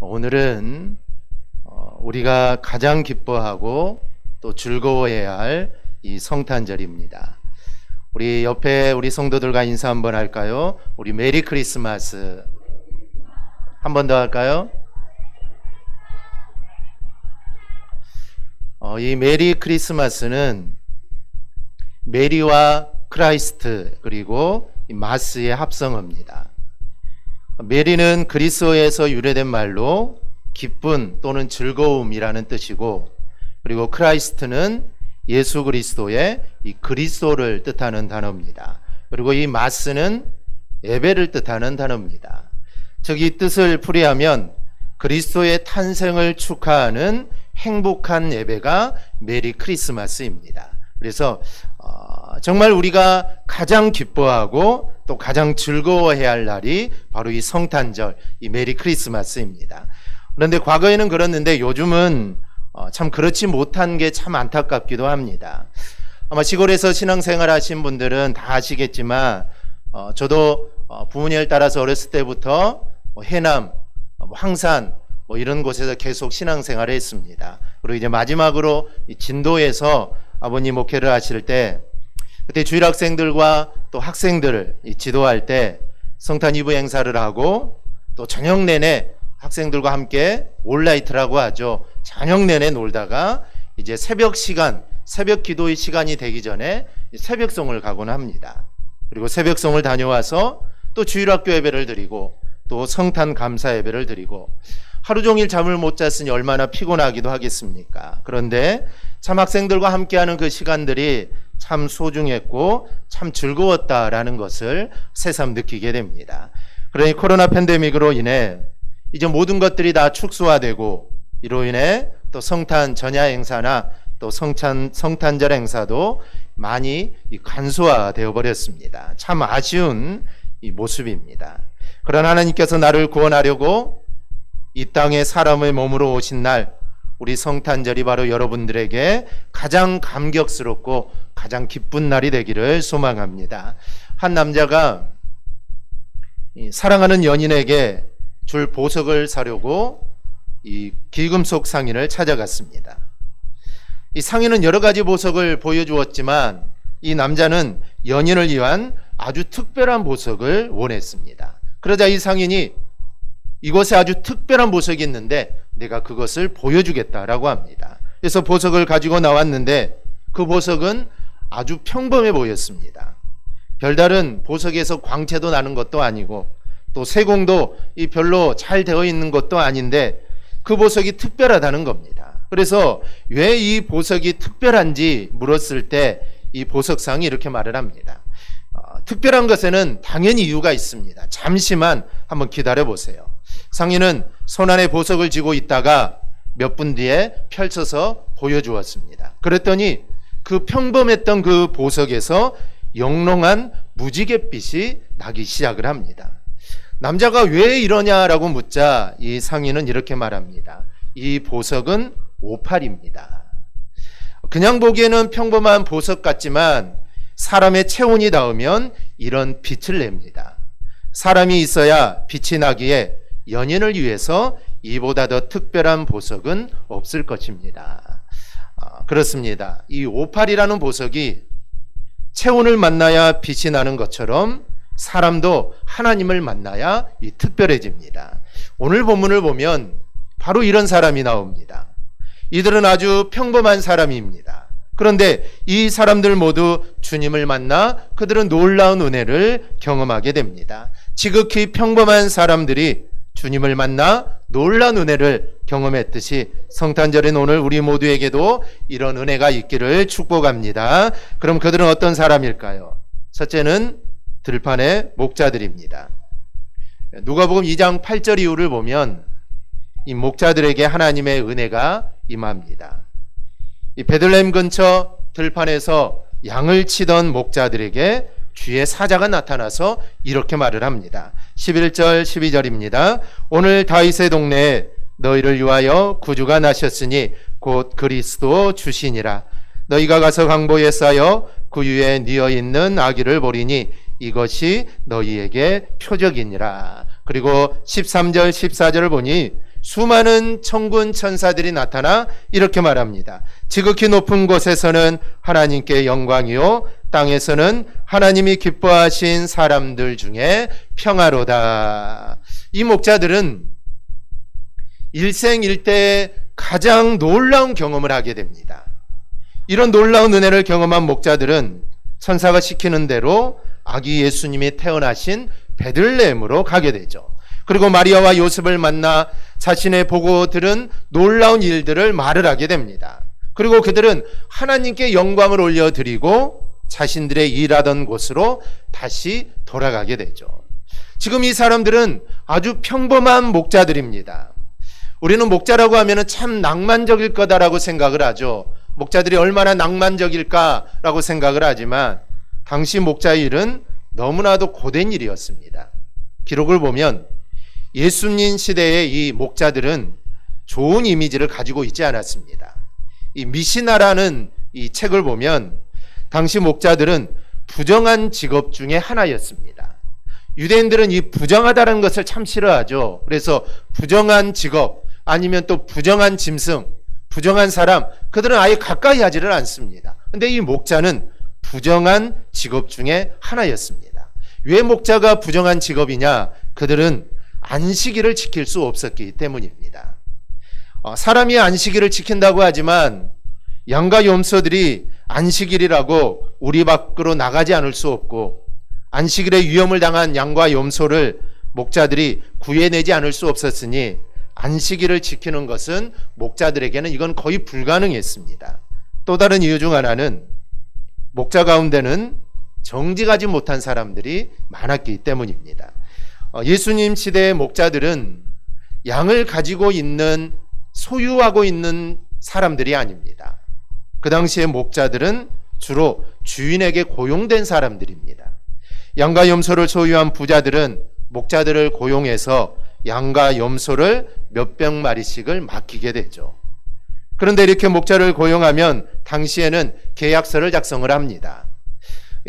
오늘은 우리가 가장 기뻐하고 또 즐거워해야 할 이 성탄절입니다. 우리 옆에 우리 성도들과 인사 한번 할까요? 우리 메리 크리스마스 한 번 더 할까요? 이 메리 크리스마스는 메리와 크라이스트 그리고 이 마스의 합성어입니다. 메리는 그리스어에서 유래된 말로 기쁨 또는 즐거움이라는 뜻이고, 그리고 크라이스트는 예수 그리스도의 이 그리스도를 뜻하는 단어입니다. 그리고 이 마스는 예배를 뜻하는 단어입니다. 즉 이 뜻을 풀이하면 그리스도의 탄생을 축하하는 행복한 예배가 메리 크리스마스입니다. 그래서 정말 우리가 가장 기뻐하고 또 가장 즐거워해야 할 날이 바로 이 성탄절, 이 메리 크리스마스입니다. 그런데 과거에는 그랬는데 요즘은 참 그렇지 못한 게 참 안타깝기도 합니다. 아마 시골에서 신앙생활 하신 분들은 다 아시겠지만 저도 부모님을 따라서 어렸을 때부터 해남, 황산 이런 곳에서 계속 신앙생활을 했습니다. 그리고 이제 마지막으로 진도에서 아버님 목회를 하실 때, 그때 주일 학생들과 또 학생들을 지도할 때 성탄 이브 행사를 하고, 또 저녁 내내 학생들과 함께 올라이트라고 하죠. 저녁 내내 놀다가 이제 새벽 시간, 새벽 기도의 시간이 되기 전에 새벽송을 가곤 합니다. 그리고 새벽송을 다녀와서 또 주일학교 예배를 드리고 또 성탄 감사 예배를 드리고, 하루 종일 잠을 못 잤으니 얼마나 피곤하기도 하겠습니까? 그런데 참 학생들과 함께하는 그 시간들이 참 소중했고 참 즐거웠다라는 것을 새삼 느끼게 됩니다. 그러니 코로나 팬데믹으로 인해 이제 모든 것들이 다 축소화되고, 이로 인해 또 성탄 전야 행사나 또 성탄절 행사도 많이 간소화되어 버렸습니다. 참 아쉬운 이 모습입니다. 그러나 하나님께서 나를 구원하려고 이 땅에 사람의 몸으로 오신 날, 우리 성탄절이 바로 여러분들에게 가장 감격스럽고 가장 기쁜 날이 되기를 소망합니다. 한 남자가 사랑하는 연인에게 줄 보석을 사려고 이 귀금속 상인을 찾아갔습니다. 이 상인은 여러 가지 보석을 보여주었지만 이 남자는 연인을 위한 아주 특별한 보석을 원했습니다. 그러자 이 상인이 이곳에 아주 특별한 보석이 있는데 내가 그것을 보여주겠다라고 합니다. 그래서 보석을 가지고 나왔는데 그 보석은 아주 평범해 보였습니다. 별다른 보석에서 광채도 나는 것도 아니고 또 세공도 별로 잘 되어 있는 것도 아닌데 그 보석이 특별하다는 겁니다. 그래서 왜 이 보석이 특별한지 물었을 때 이 보석상이 이렇게 말을 합니다. 특별한 것에는 당연히 이유가 있습니다. 잠시만 한번 기다려 보세요. 상인은 손안에 보석을 쥐고 있다가 몇 분 뒤에 펼쳐서 보여주었습니다. 그랬더니 그 평범했던 그 보석에서 영롱한 무지갯빛이 나기 시작을 합니다. 남자가 왜 이러냐라고 묻자 이 상인은 이렇게 말합니다. 이 보석은 오팔입니다. 그냥 보기에는 평범한 보석 같지만 사람의 체온이 닿으면 이런 빛을 냅니다. 사람이 있어야 빛이 나기에 연인을 위해서 이보다 더 특별한 보석은 없을 것입니다. 그렇습니다. 이 오팔이라는 보석이 체온을 만나야 빛이 나는 것처럼 사람도 하나님을 만나야 특별해집니다. 오늘 본문을 보면 바로 이런 사람이 나옵니다. 이들은 아주 평범한 사람입니다. 그런데 이 사람들 모두 주님을 만나 그들은 놀라운 은혜를 경험하게 됩니다. 지극히 평범한 사람들이 주님을 만나 놀라운 은혜를 경험했듯이 성탄절인 오늘 우리 모두에게도 이런 은혜가 있기를 축복합니다. 그럼 그들은 어떤 사람일까요? 첫째는 들판의 목자들입니다. 누가복음 2장 8절 이후를 보면 이 목자들에게 하나님의 은혜가 임합니다. 이 베들레헴 근처 들판에서 양을 치던 목자들에게 주의 사자가 나타나서 이렇게 말을 합니다. 11절 12절입니다. 오늘 다윗의 동네에 너희를 위하여 구주가 나셨으니 곧 그리스도 주시니라. 너희가 가서 강보에 쌓여 그 위에 뉘어 있는 아기를 보리니 이것이 너희에게 표적이니라. 그리고 13절 14절을 보니 수많은 천군 천사들이 나타나 이렇게 말합니다. 지극히 높은 곳에서는 하나님께 영광이요 땅에서는 하나님이 기뻐하신 사람들 중에 평화로다. 이 목자들은 일생일대에 가장 놀라운 경험을 하게 됩니다. 이런 놀라운 은혜를 경험한 목자들은 천사가 시키는 대로 아기 예수님이 태어나신 베들레헴으로 가게 되죠. 그리고 마리아와 요셉을 만나 자신의 보고 들은 놀라운 일들을 말을 하게 됩니다. 그리고 그들은 하나님께 영광을 올려드리고 자신들의 일하던 곳으로 다시 돌아가게 되죠. 지금 이 사람들은 아주 평범한 목자들입니다. 우리는 목자라고 하면 참 낭만적일 거다라고 생각을 하죠. 목자들이 얼마나 낭만적일까라고 생각을 하지만 당시 목자의 일은 너무나도 고된 일이었습니다. 기록을 보면 예수님 시대의 이 목자들은 좋은 이미지를 가지고 있지 않았습니다. 이 미시나라는 이 책을 보면 당시 목자들은 부정한 직업 중에 하나였습니다. 유대인들은 이 부정하다는 것을 참 싫어하죠. 그래서 부정한 직업 아니면 또 부정한 짐승, 부정한 사람, 그들은 아예 가까이 하지를 않습니다. 근데 이 목자는 부정한 직업 중에 하나였습니다. 왜 목자가 부정한 직업이냐? 그들은 안식일을 지킬 수 없었기 때문입니다. 사람이 안식일을 지킨다고 하지만 양과 염소들이 안식일이라고 우리 밖으로 나가지 않을 수 없고 안식일에 위험을 당한 양과 염소를 목자들이 구해내지 않을 수 없었으니 안식일을 지키는 것은 목자들에게는 이건 거의 불가능했습니다. 또 다른 이유 중 하나는 목자 가운데는 정직하지 못한 사람들이 많았기 때문입니다. 예수님 시대의 목자들은 양을 가지고 있는 소유하고 있는 사람들이 아닙니다. 그 당시의 목자들은 주로 주인에게 고용된 사람들입니다. 양과 염소를 소유한 부자들은 목자들을 고용해서 양과 염소를 몇백 마리씩을 맡기게 되죠. 그런데 이렇게 목자를 고용하면 당시에는 계약서를 작성을 합니다.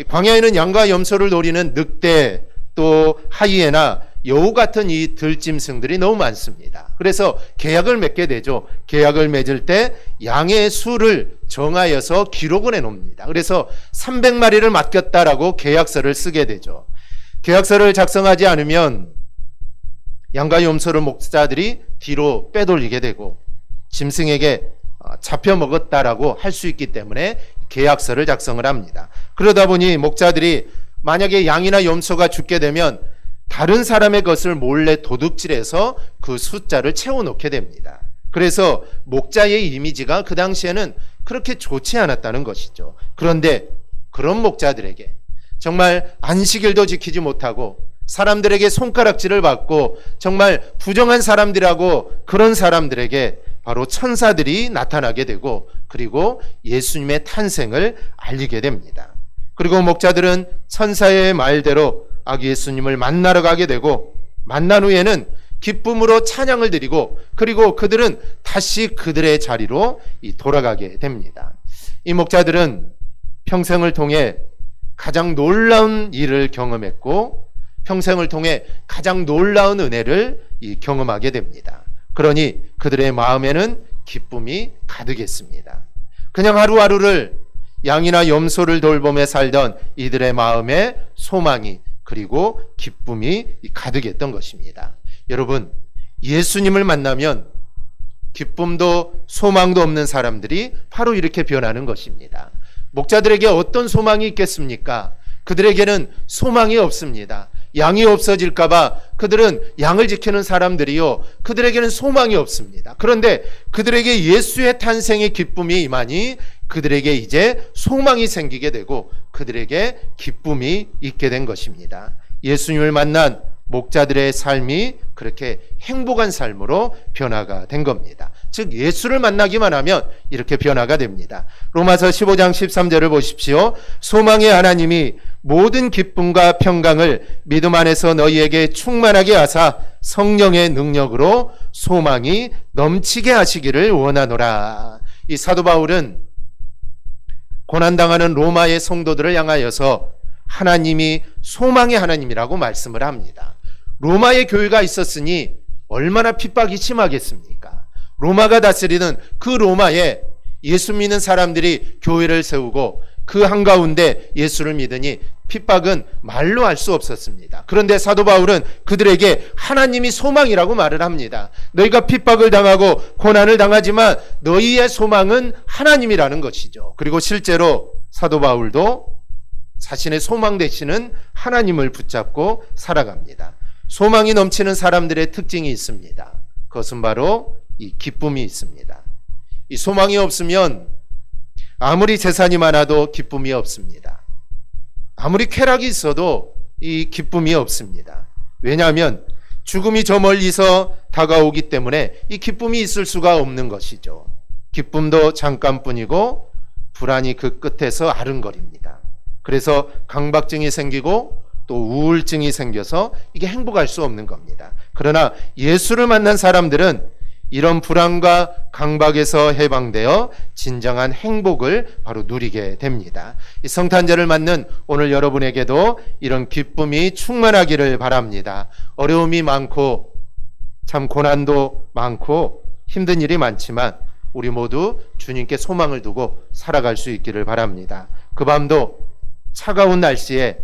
광야에는 양과 염소를 노리는 늑대 또 하이에나 여우 같은 이 들짐승들이 너무 많습니다. 그래서 계약을 맺게 되죠. 계약을 맺을 때 양의 수를 정하여서 기록을 해놓습니다. 그래서 300마리를 맡겼다라고 계약서를 쓰게 되죠. 계약서를 작성하지 않으면 양과 염소를 목자들이 뒤로 빼돌리게 되고 짐승에게 잡혀 먹었다라고 할 수 있기 때문에 계약서를 작성을 합니다. 그러다 보니 목자들이 만약에 양이나 염소가 죽게 되면 다른 사람의 것을 몰래 도둑질해서 그 숫자를 채워놓게 됩니다. 그래서 목자의 이미지가 그 당시에는 그렇게 좋지 않았다는 것이죠. 그런데 그런 목자들에게 정말 안식일도 지키지 못하고 사람들에게 손가락질을 받고 정말 부정한 사람들이라고 그런 사람들에게 바로 천사들이 나타나게 되고 그리고 예수님의 탄생을 알리게 됩니다. 그리고 목자들은 천사의 말대로 아기 예수님을 만나러 가게 되고 만난 후에는 기쁨으로 찬양을 드리고 그리고 그들은 다시 그들의 자리로 돌아가게 됩니다. 이 목자들은 평생을 통해 가장 놀라운 일을 경험했고 평생을 통해 가장 놀라운 은혜를 경험하게 됩니다. 그러니 그들의 마음에는 기쁨이 가득했습니다. 그냥 하루하루를 양이나 염소를 돌보며 살던 이들의 마음에 소망이 그리고 기쁨이 가득했던 것입니다. 여러분, 예수님을 만나면 기쁨도 소망도 없는 사람들이 바로 이렇게 변하는 것입니다. 목자들에게 어떤 소망이 있겠습니까? 그들에게는 소망이 없습니다. 양이 없어질까봐 그들은 양을 지키는 사람들이요. 그들에게는 소망이 없습니다. 그런데 그들에게 예수의 탄생의 기쁨이 임하니 그들에게 이제 소망이 생기게 되고 그들에게 기쁨이 있게 된 것입니다. 예수님을 만난 목자들의 삶이 그렇게 행복한 삶으로 변화가 된 겁니다. 즉 예수를 만나기만 하면 이렇게 변화가 됩니다. 로마서 15장 13절을 보십시오. 소망의 하나님이 모든 기쁨과 평강을 믿음 안에서 너희에게 충만하게 하사 성령의 능력으로 소망이 넘치게 하시기를 원하노라. 이 사도 바울은 고난당하는 로마의 성도들을 향하여서 하나님이 소망의 하나님이라고 말씀을 합니다. 로마의 교회가 있었으니 얼마나 핍박이 심하겠습니까? 로마가 다스리는 그 로마에 예수 믿는 사람들이 교회를 세우고 그 한가운데 예수를 믿으니 핍박은 말로 할 수 없었습니다. 그런데 사도 바울은 그들에게 하나님이 소망이라고 말을 합니다. 너희가 핍박을 당하고 고난을 당하지만 너희의 소망은 하나님이라는 것이죠. 그리고 실제로 사도 바울도 자신의 소망 되시는 하나님을 붙잡고 살아갑니다. 소망이 넘치는 사람들의 특징이 있습니다. 그것은 바로 이 기쁨이 있습니다. 이 소망이 없으면 아무리 재산이 많아도 기쁨이 없습니다. 아무리 쾌락이 있어도 이 기쁨이 없습니다. 왜냐하면 죽음이 저 멀리서 다가오기 때문에 이 기쁨이 있을 수가 없는 것이죠. 기쁨도 잠깐뿐이고 불안이 그 끝에서 아른거립니다. 그래서 강박증이 생기고 또 우울증이 생겨서 이게 행복할 수 없는 겁니다. 그러나 예수를 만난 사람들은 이런 불안과 강박에서 해방되어 진정한 행복을 바로 누리게 됩니다. 이 성탄절을 맞는 오늘 여러분에게도 이런 기쁨이 충만하기를 바랍니다. 어려움이 많고 참 고난도 많고 힘든 일이 많지만 우리 모두 주님께 소망을 두고 살아갈 수 있기를 바랍니다. 그 밤도 차가운 날씨에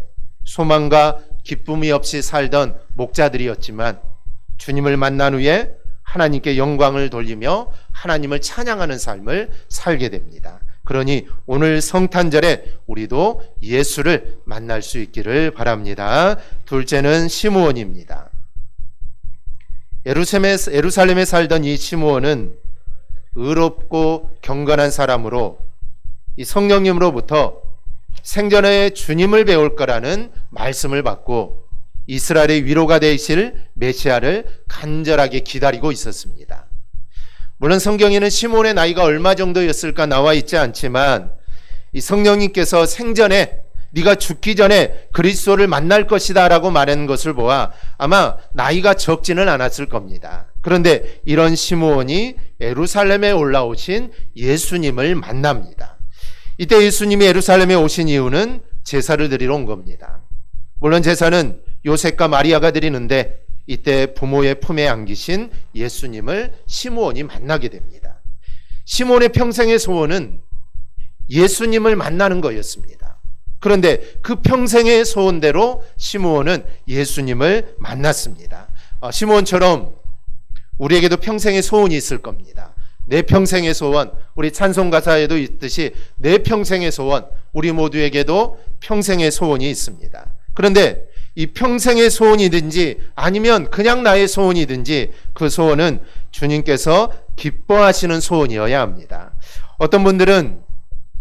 소망과 기쁨이 없이 살던 목자들이었지만 주님을 만난 후에 하나님께 영광을 돌리며 하나님을 찬양하는 삶을 살게 됩니다. 그러니 오늘 성탄절에 우리도 예수를 만날 수 있기를 바랍니다. 둘째는 시므온입니다. 예루살렘에 살던 이 시므온은 의롭고 경건한 사람으로 이 성령님으로부터 생전에 주님을 배울 거라는 말씀을 받고 이스라엘의 위로가 되실 메시아를 간절하게 기다리고 있었습니다. 물론 성경에는 시몬의 나이가 얼마 정도였을까 나와 있지 않지만 이 성령님께서 생전에 네가 죽기 전에 그리스도를 만날 것이다 라고 말한 것을 보아 아마 나이가 적지는 않았을 겁니다. 그런데 이런 시므온이 예루살렘에 올라오신 예수님을 만납니다. 이때 예수님이 예루살렘에 오신 이유는 제사를 드리러 온 겁니다. 물론 제사는 요셉과 마리아가 드리는데 이때 부모의 품에 안기신 예수님을 시므온이 만나게 됩니다. 시므온의 평생의 소원은 예수님을 만나는 거였습니다. 그런데 그 평생의 소원대로 시므온은 예수님을 만났습니다. 시므온처럼 우리에게도 평생의 소원이 있을 겁니다. 내 평생의 소원, 우리 찬송 가사에도 있듯이 내 평생의 소원, 우리 모두에게도 평생의 소원이 있습니다. 그런데 이 평생의 소원이든지 아니면 그냥 나의 소원이든지 그 소원은 주님께서 기뻐하시는 소원이어야 합니다. 어떤 분들은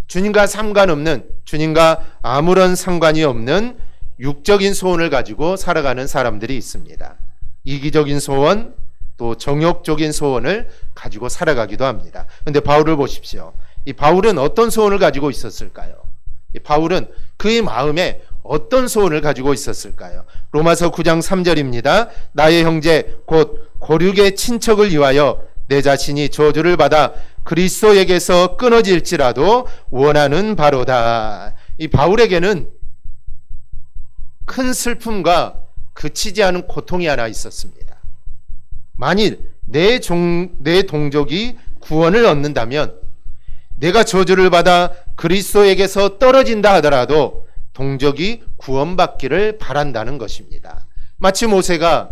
주님과 상관없는, 주님과 아무런 상관이 없는 육적인 소원을 가지고 살아가는 사람들이 있습니다. 이기적인 소원, 또 정욕적인 소원을 가지고 살아가기도 합니다. 그런데 바울을 보십시오. 이 바울은 어떤 소원을 가지고 있었을까요? 이 바울은 그의 마음에 어떤 소원을 가지고 있었을까요? 로마서 9장 3절입니다. 나의 형제 곧 고륙의 친척을 위하여 내 자신이 저주를 받아 그리스도에게서 끊어질지라도 원하는 바로다. 이 바울에게는 큰 슬픔과 그치지 않은 고통이 하나 있었습니다. 만일 내 동족이 구원을 얻는다면 내가 저주를 받아 그리스도에게서 떨어진다 하더라도 동족이 구원받기를 바란다는 것입니다. 마치 모세가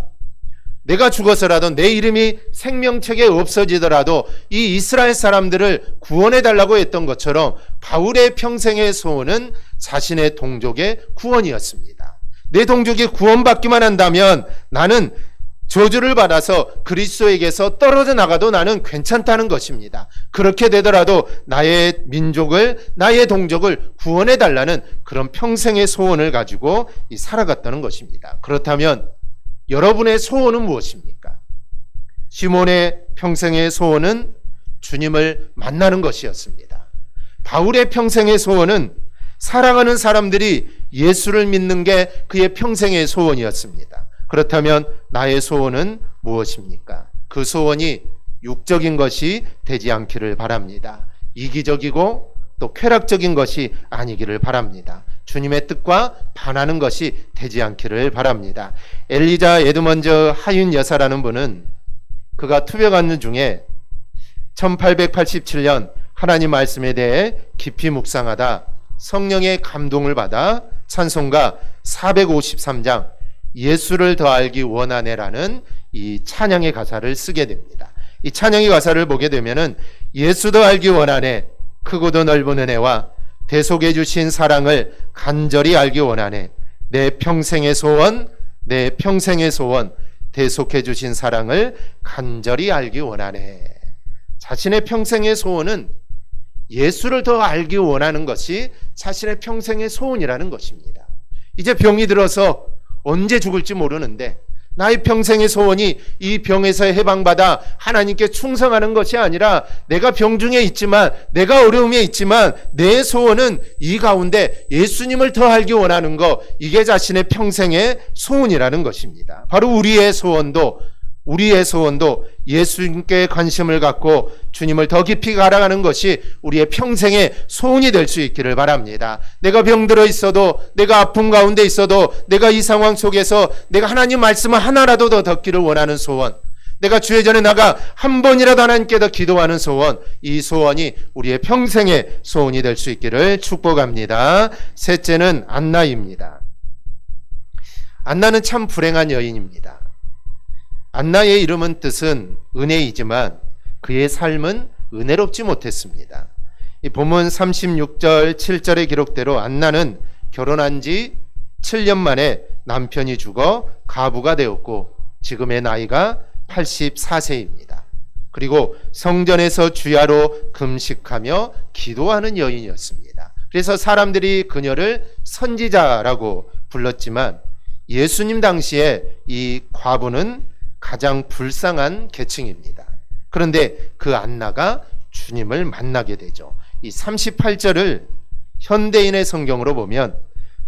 내가 죽어서라도 내 이름이 생명책에 없어지더라도 이 이스라엘 사람들을 구원해달라고 했던 것처럼 바울의 평생의 소원은 자신의 동족의 구원이었습니다. 내 동족이 구원받기만 한다면 나는 저주를 받아서 그리스도에게서 떨어져 나가도 나는 괜찮다는 것입니다. 그렇게 되더라도 나의 민족을, 나의 동족을 구원해달라는 그런 평생의 소원을 가지고 살아갔다는 것입니다. 그렇다면 여러분의 소원은 무엇입니까? 시몬의 평생의 소원은 주님을 만나는 것이었습니다. 바울의 평생의 소원은 사랑하는 사람들이 예수를 믿는 게 그의 평생의 소원이었습니다. 그렇다면 나의 소원은 무엇입니까? 그 소원이 육적인 것이 되지 않기를 바랍니다. 이기적이고 또 쾌락적인 것이 아니기를 바랍니다. 주님의 뜻과 반하는 것이 되지 않기를 바랍니다. 엘리자 에드먼즈 하윤 여사라는 분은 그가 투병하는 중에 1887년 하나님 말씀에 대해 깊이 묵상하다 성령의 감동을 받아 찬송가 453장 예수를 더 알기 원하네라는 이 찬양의 가사를 쓰게 됩니다. 이 찬양의 가사를 보게 되면은 예수 더 알기 원하네, 크고도 넓은 은혜와 대속해 주신 사랑을 간절히 알기 원하네, 내 평생의 소원, 내 평생의 소원, 대속해 주신 사랑을 간절히 알기 원하네. 자신의 평생의 소원은 예수를 더 알기 원하는 것이 자신의 평생의 소원이라는 것입니다. 이제 병이 들어서 언제 죽을지 모르는데 나의 평생의 소원이 이 병에서 해방받아 하나님께 충성하는 것이 아니라 내가 병중에 있지만, 내가 어려움에 있지만 내 소원은 이 가운데 예수님을 더 알기 원하는 것, 이게 자신의 평생의 소원이라는 것입니다. 바로 우리의 소원도 예수님께 관심을 갖고 주님을 더 깊이 알아가는 것이 우리의 평생의 소원이 될 수 있기를 바랍니다. 내가 병들어 있어도, 내가 아픔 가운데 있어도, 내가 이 상황 속에서 내가 하나님 말씀을 하나라도 더 듣기를 원하는 소원, 내가 주의 전에 나가 한 번이라도 하나님께 더 기도하는 소원, 이 소원이 우리의 평생의 소원이 될 수 있기를 축복합니다. 셋째는 안나입니다. 안나는 참 불행한 여인입니다. 안나의 이름은 뜻은 은혜이지만 그의 삶은 은혜롭지 못했습니다. 이 본문 36절 7절의 기록대로 안나는 결혼한 지 7년 만에 남편이 죽어 가부가 되었고 지금의 나이가 84세입니다. 그리고 성전에서 주야로 금식하며 기도하는 여인이었습니다. 그래서 사람들이 그녀를 선지자라고 불렀지만 예수님 당시에 이 과부는 가장 불쌍한 계층입니다. 그런데 그 안나가 주님을 만나게 되죠. 이 38절을 현대인의 성경으로 보면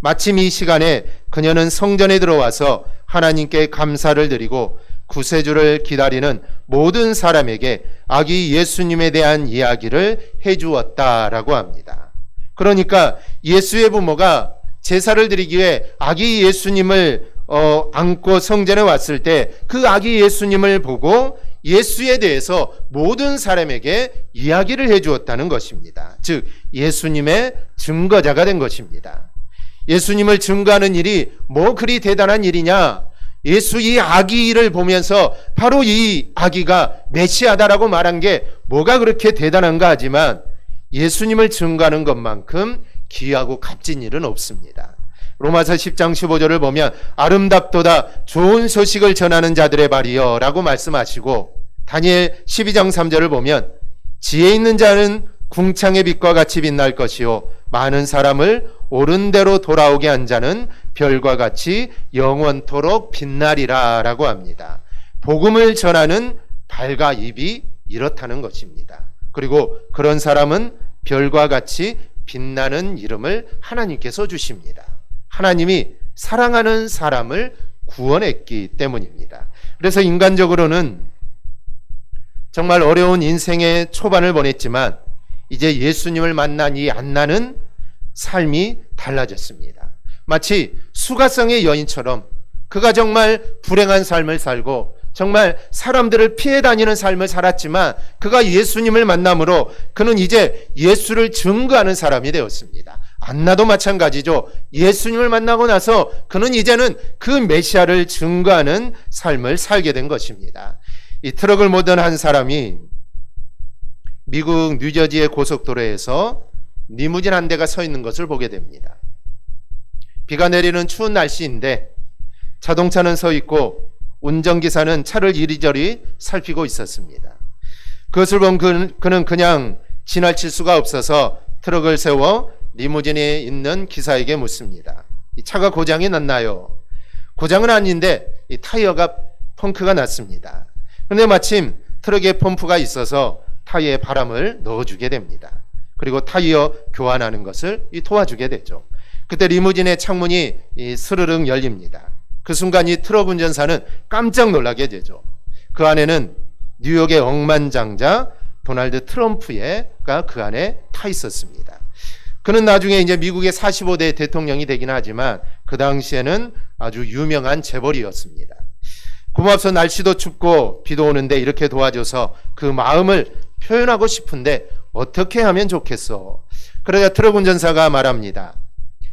마침 이 시간에 그녀는 성전에 들어와서 하나님께 감사를 드리고 구세주를 기다리는 모든 사람에게 아기 예수님에 대한 이야기를 해주었다라고 합니다. 그러니까 예수의 부모가 제사를 드리기 위해 아기 예수님을 안고 성전에 왔을 때 그 아기 예수님을 보고 예수에 대해서 모든 사람에게 이야기를 해주었다는 것입니다. 즉 예수님의 증거자가 된 것입니다. 예수님을 증거하는 일이 뭐 그리 대단한 일이냐? 예수 이 아기를 보면서 바로 이 아기가 메시아다라고 말한 게 뭐가 그렇게 대단한가 하지만 예수님을 증거하는 것만큼 귀하고 값진 일은 없습니다. 로마서 10장 15절을 보면 아름답도다 좋은 소식을 전하는 자들의 발이여 라고 말씀하시고, 다니엘 12장 3절을 보면 지혜 있는 자는 궁창의 빛과 같이 빛날 것이요 많은 사람을 옳은 대로 돌아오게 한 자는 별과 같이 영원토록 빛나리라 라고 합니다. 복음을 전하는 발과 입이 이렇다는 것입니다. 그리고 그런 사람은 별과 같이 빛나는 이름을 하나님께서 주십니다. 하나님이 사랑하는 사람을 구원했기 때문입니다. 그래서 인간적으로는 정말 어려운 인생의 초반을 보냈지만 이제 예수님을 만난 이 안나는 삶이 달라졌습니다. 마치 수가성의 여인처럼 그가 정말 불행한 삶을 살고 정말 사람들을 피해 다니는 삶을 살았지만 그가 예수님을 만남으로 그는 이제 예수를 증거하는 사람이 되었습니다. 안나도 마찬가지죠. 예수님을 만나고 나서 그는 이제는 그 메시아를 증거하는 삶을 살게 된 것입니다. 이 트럭을 몰던 한 사람이 미국 뉴저지의 고속도로에서 리무진 한 대가 서 있는 것을 보게 됩니다. 비가 내리는 추운 날씨인데 자동차는 서 있고 운전기사는 차를 이리저리 살피고 있었습니다. 그것을 본 그는 그냥 지나칠 수가 없어서 트럭을 세워 리무진에 있는 기사에게 묻습니다. 이 차가 고장이 났나요? 고장은 아닌데 이 타이어가 펑크가 났습니다. 그런데 마침 트럭에 펌프가 있어서 타이어에 바람을 넣어주게 됩니다. 그리고 타이어 교환하는 것을 도와주게 되죠. 그때 리무진의 창문이 스르륵 열립니다. 그 순간 이 트럭 운전사는 깜짝 놀라게 되죠. 그 안에는 뉴욕의 억만장자 도널드 트럼프가 그 안에 타 있었습니다. 그는 나중에 이제 미국의 45대 대통령이 되긴 하지만 그 당시에는 아주 유명한 재벌이었습니다. 고맙소. 날씨도 춥고 비도 오는데 이렇게 도와줘서 그 마음을 표현하고 싶은데 어떻게 하면 좋겠어? 그러자 트럭 운전사가 말합니다.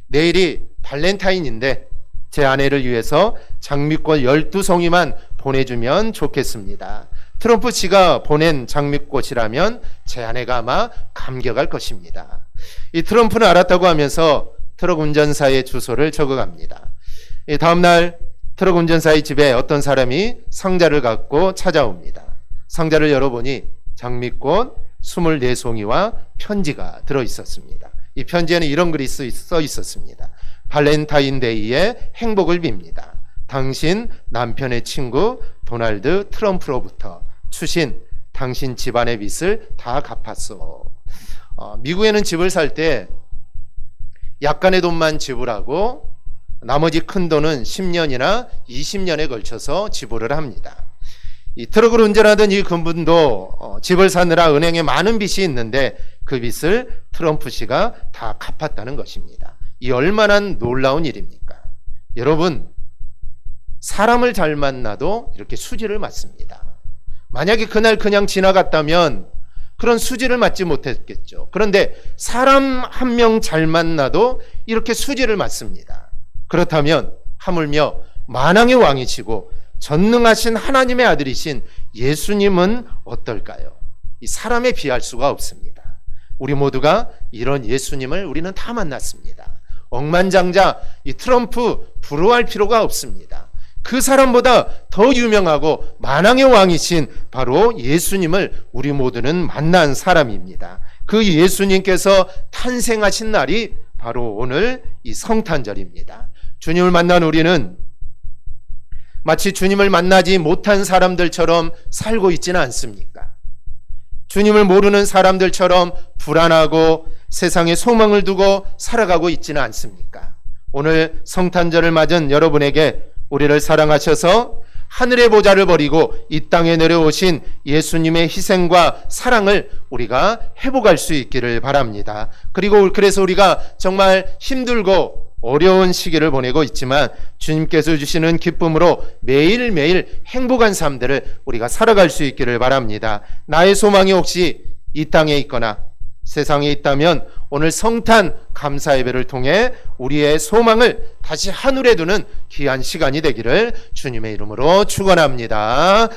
내일이 발렌타인인데 제 아내를 위해서 장미꽃 12송이만 보내주면 좋겠습니다. 트럼프 씨가 보낸 장미꽃이라면 제 아내가 아마 감격할 것입니다. 이 트럼프는 알았다고 하면서 트럭 운전사의 주소를 적어갑니다. 다음날 트럭 운전사의 집에 어떤 사람이 상자를 갖고 찾아옵니다. 상자를 열어보니 장미꽃 24송이와 편지가 들어있었습니다. 이 편지에는 이런 글이 써 있었습니다. 발렌타인데이에 행복을 빕니다. 당신 남편의 친구 도널드 트럼프로부터 추신 당신 집안의 빚을 다 갚았소. 미국에는 집을 살 때 약간의 돈만 지불하고 나머지 큰 돈은 10년이나 20년에 걸쳐서 지불을 합니다. 이 트럭을 운전하던 이 그분도 집을 사느라 은행에 많은 빚이 있는데 그 빚을 트럼프 씨가 다 갚았다는 것입니다. 이 얼마나 놀라운 일입니까? 여러분, 사람을 잘 만나도 이렇게 수지를 맞습니다. 만약에 그날 그냥 지나갔다면 그런 수지를 맞지 못했겠죠. 그런데 사람 한 명 잘 만나도 이렇게 수지를 맞습니다. 그렇다면 하물며 만왕의 왕이시고 전능하신 하나님의 아들이신 예수님은 어떨까요? 이 사람에 비할 수가 없습니다. 우리 모두가 이런 예수님을 우리는 다 만났습니다. 억만장자 이 트럼프 부러워할 필요가 없습니다. 그 사람보다 더 유명하고 만왕의 왕이신 바로 예수님을 우리 모두는 만난 사람입니다. 그 예수님께서 탄생하신 날이 바로 오늘 이 성탄절입니다. 주님을 만난 우리는 마치 주님을 만나지 못한 사람들처럼 살고 있지는 않습니까? 주님을 모르는 사람들처럼 불안하고 세상에 소망을 두고 살아가고 있지는 않습니까? 오늘 성탄절을 맞은 여러분에게 우리를 사랑하셔서 하늘의 보좌를 버리고 이 땅에 내려오신 예수님의 희생과 사랑을 우리가 회복할 수 있기를 바랍니다. 그리고 그래서 우리가 정말 힘들고 어려운 시기를 보내고 있지만 주님께서 주시는 기쁨으로 매일매일 행복한 삶들을 우리가 살아갈 수 있기를 바랍니다. 나의 소망이 혹시 이 땅에 있거나 세상에 있다면 오늘 성탄 감사 예배를 통해 우리의 소망을 다시 하늘에 두는 귀한 시간이 되기를 주님의 이름으로 축원합니다.